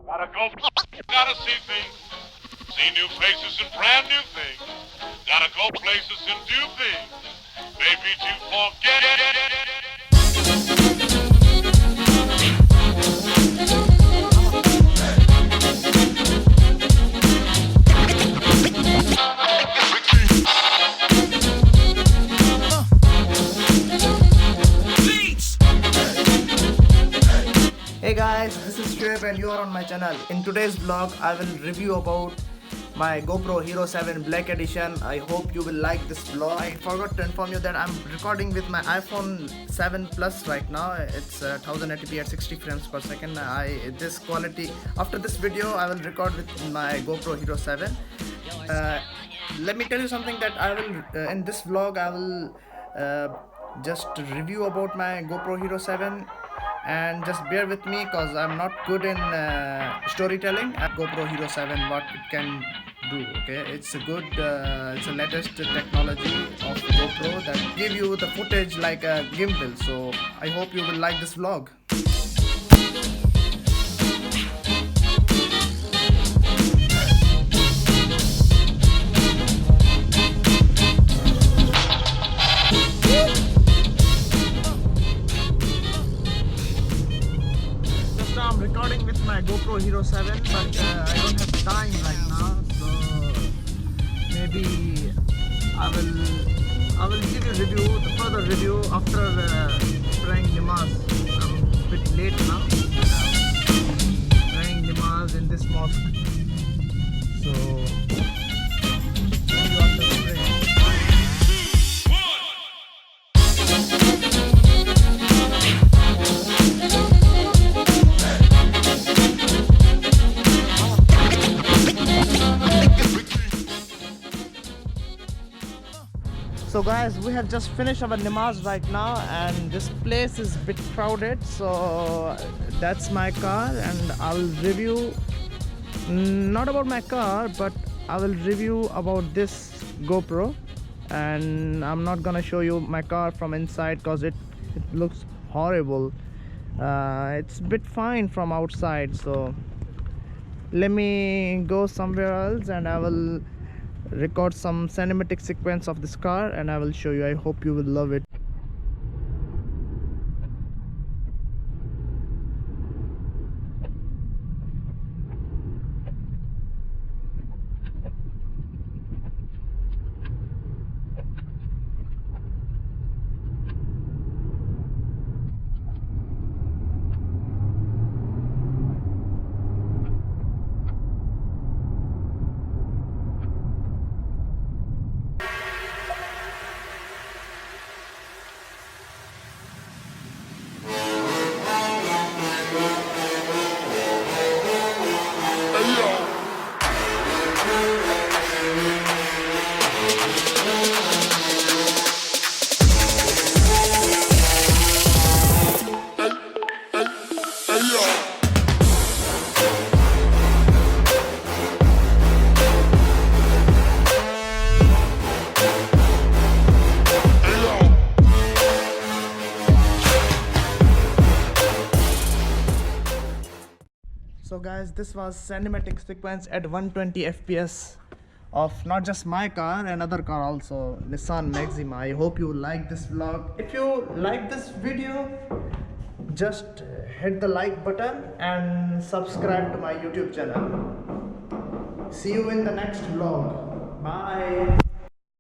Gotta go. Gotta see things. See new faces and brand new things. Gotta go places and do things. Maybe to forget. Hey guys, this is Shoaib and you are on my channel. In today's vlog, I will review about my GoPro Hero 7 Black Edition. I hope you will like this vlog. I forgot to inform you that I'm recording with my iPhone 7 Plus right now. It's 1080p at 60 frames per second. This quality, after this video, I will record with my GoPro Hero 7. Let me tell you something that I will, in this vlog, I will just review about my GoPro Hero 7, and just bear with me because I'm not good in storytelling at GoPro Hero 7 what it can do. Okay, it's a good it's a latest technology of GoPro that give you the footage like a gimbal. So I hope you will like this vlog. I'm recording with my GoPro Hero 7, but I don't have time right now, so maybe I will give you the further review after praying namaz. I'm a bit late now. Praying namaz in this mosque, so see you after the prayer. So guys, we have just finished our namaz right now, and this place is a bit crowded, so that's my car, and I'll review not about my car, but I will review about this GoPro. And I'm not gonna show you my car from inside because it looks horrible. It's a bit fine from outside, so let me go somewhere else and I will record some cinematic sequence of this car and I will show you. I hope you will love it. So guys, this was cinematic sequence at 120 fps of not just my car, another car also, Nissan Maxima. I hope you like this vlog. If you like this video, just hit the like button and subscribe to my YouTube channel. See you in the next vlog. Bye.